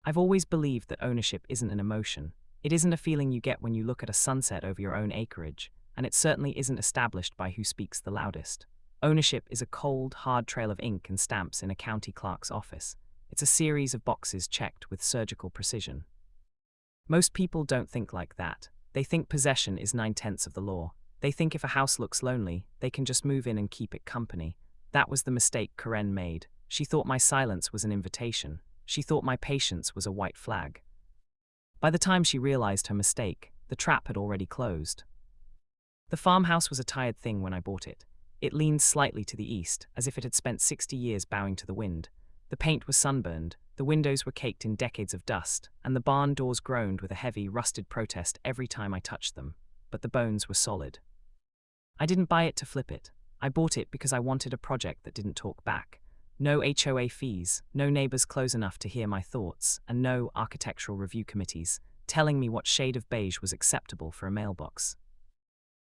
I've always believed that ownership isn't an emotion. It isn't a feeling you get when you look at a sunset over your own acreage, and it certainly isn't established by who speaks the loudest. Ownership is a cold, hard trail of ink and stamps in a county clerk's office. It's a series of boxes checked with surgical precision. Most people don't think like that. They think possession is 9/10 of the law. They think if a house looks lonely, they can just move in and keep it company. That was the mistake Karen made. She thought my silence was an invitation. She thought my patience was a white flag. By the time she realized her mistake, the trap had already closed. The farmhouse was a tired thing when I bought it. It leaned slightly to the east, as if it had spent 60 years bowing to the wind. The paint was sunburned, the windows were caked in decades of dust, and the barn doors groaned with a heavy, rusted protest every time I touched them. But the bones were solid. I didn't buy it to flip it. I bought it because I wanted a project that didn't talk back. No HOA fees, no neighbors close enough to hear my thoughts, and no architectural review committees telling me what shade of beige was acceptable for a mailbox.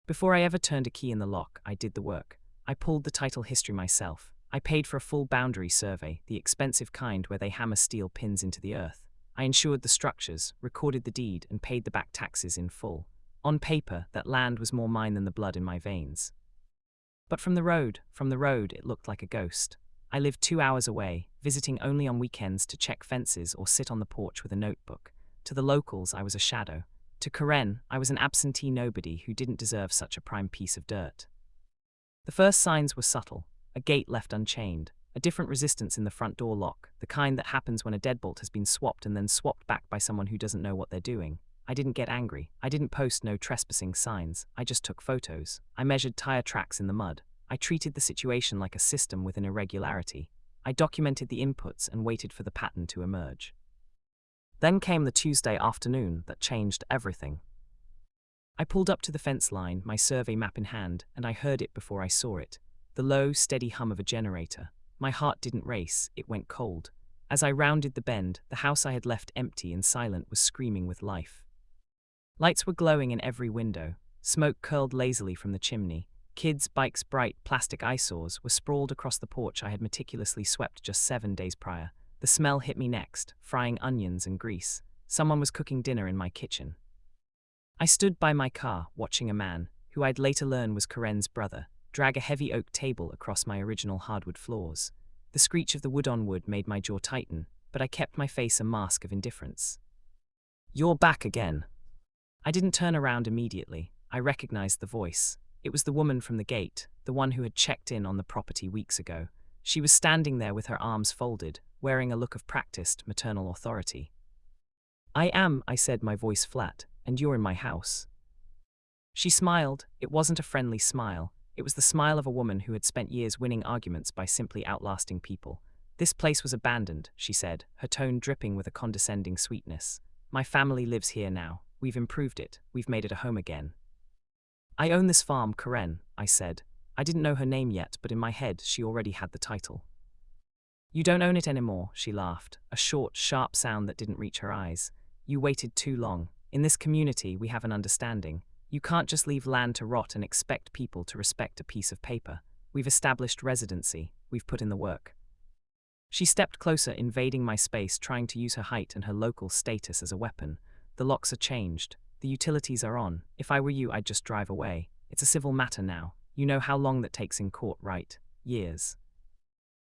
Before I ever turned a key in the lock, I did the work. I pulled the title history myself. I paid for a full boundary survey, the expensive kind where they hammer steel pins into the earth. I insured the structures, recorded the deed, and paid the back taxes in full. On paper, that land was more mine than the blood in my veins. But from the road, it looked like a ghost. I lived 2 hours away, visiting only on weekends to check fences or sit on the porch with a notebook. To the locals, I was a shadow. To Karen, I was an absentee nobody who didn't deserve such a prime piece of dirt. The first signs were subtle. A gate left unchained, a different resistance in the front door lock, the kind that happens when a deadbolt has been swapped and then swapped back by someone who doesn't know what they're doing. I didn't get angry. I didn't post no trespassing signs. I just took photos. I measured tire tracks in the mud. I treated the situation like a system with an irregularity. I documented the inputs and waited for the pattern to emerge. Then came the Tuesday afternoon that changed everything. I pulled up to the fence line, my survey map in hand, and I heard it before I saw it. The low, steady hum of a generator. My heart didn't race, it went cold. As I rounded the bend, the house I had left empty and silent was screaming with life. Lights were glowing in every window. Smoke curled lazily from the chimney. Kids' bikes, bright plastic eyesores, were sprawled across the porch I had meticulously swept just 7 days prior. The smell hit me next, frying onions and grease. Someone was cooking dinner in my kitchen. I stood by my car, watching a man, who I'd later learn was Karen's brother, drag a heavy oak table across my original hardwood floors. The screech of the wood on wood made my jaw tighten, but I kept my face a mask of indifference. "You're back again." I didn't turn around immediately. I recognized the voice. It was the woman from the gate, the one who had checked in on the property weeks ago. She was standing there with her arms folded, wearing a look of practiced maternal authority. "I am," I said, my voice flat, "and you're in my house." She smiled. It wasn't a friendly smile. It was the smile of a woman who had spent years winning arguments by simply outlasting people. "This place was abandoned," she said, her tone dripping with a condescending sweetness. "My family lives here now. We've improved it. We've made it a home again." "I own this farm, Karen," I said. I didn't know her name yet, but in my head she already had the title. "You don't own it anymore," she laughed, a short, sharp sound that didn't reach her eyes. "You waited too long. In this community, we have an understanding. You can't just leave land to rot and expect people to respect a piece of paper. We've established residency. We've put in the work." She stepped closer, invading my space, trying to use her height and her local status as a weapon. "The locks are changed. The utilities are on. If I were you, I'd just drive away. It's a civil matter now. You know how long that takes in court, right? Years."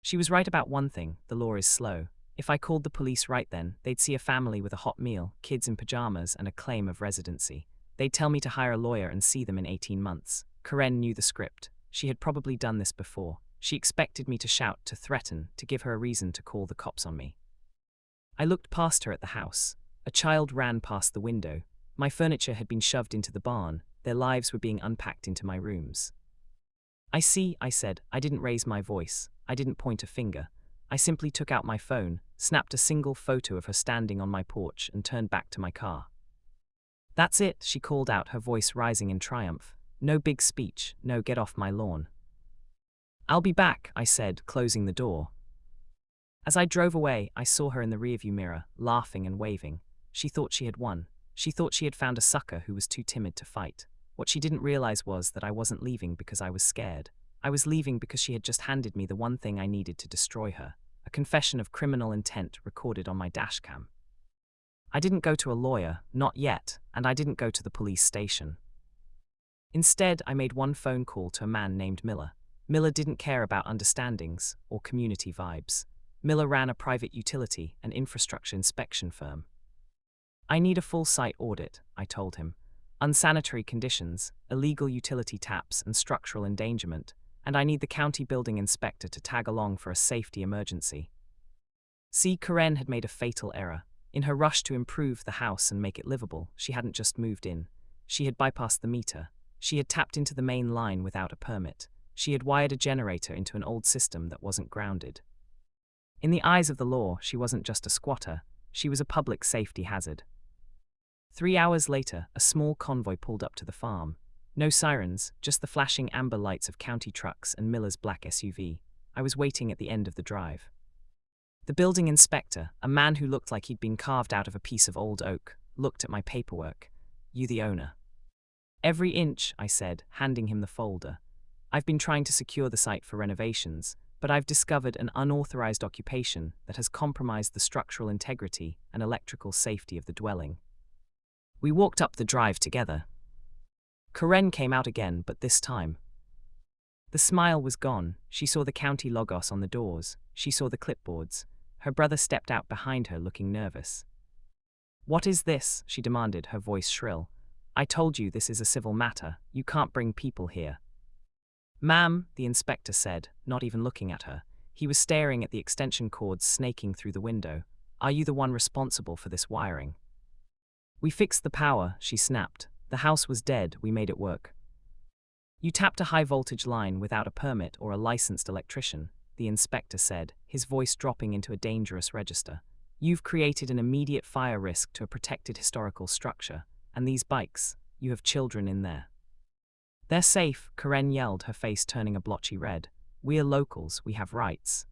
She was right about one thing: the law is slow. If I called the police right then, they'd see a family with a hot meal, kids in pajamas, and a claim of residency. They'd tell me to hire a lawyer and see them in 18 months. Karen knew the script. She had probably done this before. She expected me to shout, to threaten, to give her a reason to call the cops on me. I looked past her at the house. A child ran past the window. My furniture had been shoved into the barn. Their lives were being unpacked into my rooms. "I see," I said. I didn't raise my voice. I didn't point a finger. I simply took out my phone, snapped a single photo of her standing on my porch, and turned back to my car. "That's it," she called out, her voice rising in triumph. "No big speech, no get off my lawn." "I'll be back," I said, closing the door. As I drove away, I saw her in the rearview mirror, laughing and waving. She thought she had won. She thought she had found a sucker who was too timid to fight. What she didn't realize was that I wasn't leaving because I was scared. I was leaving because she had just handed me the one thing I needed to destroy her: a confession of criminal intent recorded on my dashcam. I didn't go to a lawyer, not yet, and I didn't go to the police station. Instead, I made one phone call to a man named Miller. Miller didn't care about understandings or community vibes. Miller ran a private utility and infrastructure inspection firm. I need a full site audit, I told him. Unsanitary conditions, illegal utility taps, and structural endangerment, and I need the county building inspector to tag along for a safety emergency. See, Karen had made a fatal error. In her rush to improve the house and make it livable, she hadn't just moved in. She had bypassed the meter. She had tapped into the main line without a permit. She had wired a generator into an old system that wasn't grounded. In the eyes of the law, she wasn't just a squatter, she was a public safety hazard. 3 hours later, a small convoy pulled up to the farm. No sirens, just the flashing amber lights of county trucks and Miller's black SUV. I was waiting at the end of the drive. The building inspector, a man who looked like he'd been carved out of a piece of old oak, looked at my paperwork. "You the owner?" "Every inch," I said, handing him the folder. "I've been trying to secure the site for renovations, but I've discovered an unauthorized occupation that has compromised the structural integrity and electrical safety of the dwelling." We walked up the drive together. Karen came out again, but this time. The smile was gone. She saw the county logos on the doors. She saw the clipboards. Her brother stepped out behind her, looking nervous. "What is this?" she demanded, her voice shrill. "I told you this is a civil matter. You can't bring people here." "Ma'am," the inspector said, not even looking at her. He was staring at the extension cords snaking through the window. "Are you the one responsible for this wiring?" "We fixed the power," she snapped. "The house was dead, we made it work." "You tapped a high-voltage line without a permit or a licensed electrician," the inspector said, his voice dropping into a dangerous register. "You've created an immediate fire risk to a protected historical structure, and these bikes, you have children in there." "They're safe," Karen yelled, her face turning a blotchy red. "We're locals, we have rights."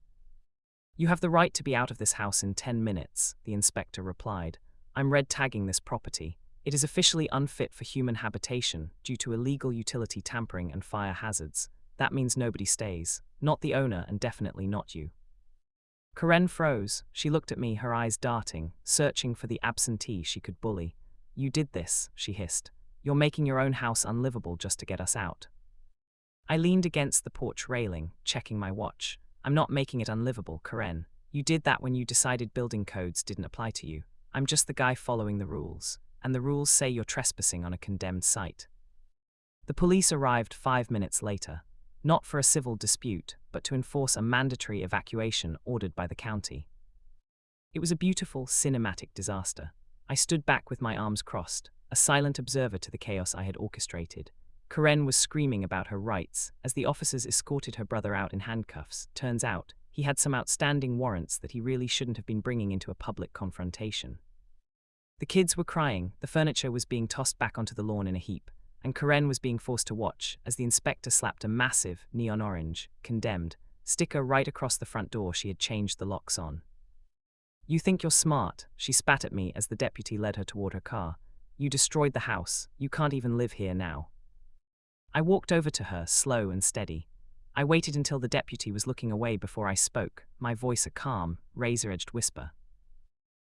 "You have the right to be out of this house in 10 minutes, the inspector replied. "I'm red tagging this property. It is officially unfit for human habitation due to illegal utility tampering and fire hazards. That means nobody stays. Not the owner and definitely not you." Karen froze. She looked at me, her eyes darting, searching for the absentee she could bully. "You did this," she hissed. "You're making your own house unlivable just to get us out." I leaned against the porch railing, checking my watch. "I'm not making it unlivable, Karen. You did that when you decided building codes didn't apply to you. I'm just the guy following the rules, and the rules say you're trespassing on a condemned site." The police arrived 5 minutes later, not for a civil dispute, but to enforce a mandatory evacuation ordered by the county. It was a beautiful, cinematic disaster. I stood back with my arms crossed, a silent observer to the chaos I had orchestrated. Karen was screaming about her rights as the officers escorted her brother out in handcuffs. Turns out, he had some outstanding warrants that he really shouldn't have been bringing into a public confrontation. The kids were crying, the furniture was being tossed back onto the lawn in a heap, and Karen was being forced to watch as the inspector slapped a massive, neon orange, "Condemned," sticker right across the front door she had changed the locks on. "You think you're smart," she spat at me as the deputy led her toward her car. "You destroyed the house. You can't even live here now." I walked over to her, slow and steady. I waited until the deputy was looking away before I spoke, my voice a calm, razor-edged whisper.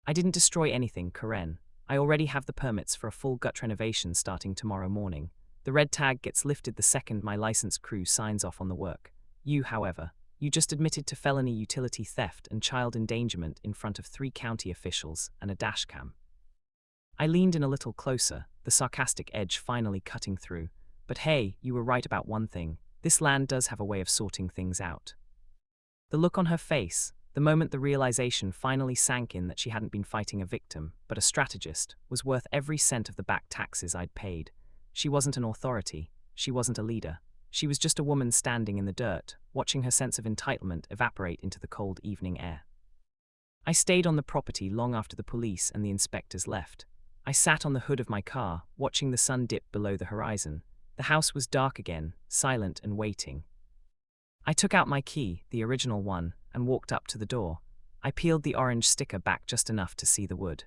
"I didn't destroy anything, Karen. I already have the permits for a full gut renovation starting tomorrow morning. The red tag gets lifted the second my licensed crew signs off on the work. You, however, you just admitted to felony utility theft and child endangerment in front of 3 county officials and a dashcam." I leaned in a little closer, the sarcastic edge finally cutting through. "But hey, you were right about one thing. This land does have a way of sorting things out." The look on her face, the moment the realization finally sank in that she hadn't been fighting a victim, but a strategist, was worth every cent of the back taxes I'd paid. She wasn't an authority. She wasn't a leader. She was just a woman standing in the dirt, watching her sense of entitlement evaporate into the cold evening air. I stayed on the property long after the police and the inspectors left. I sat on the hood of my car, watching the sun dip below the horizon. The house was dark again, silent and waiting. I took out my key, the original one, and walked up to the door. I peeled the orange sticker back just enough to see the wood.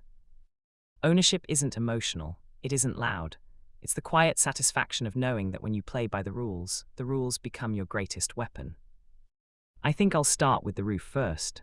Ownership isn't emotional. It isn't loud. It's the quiet satisfaction of knowing that when you play by the rules become your greatest weapon. "I think I'll start with the roof first,"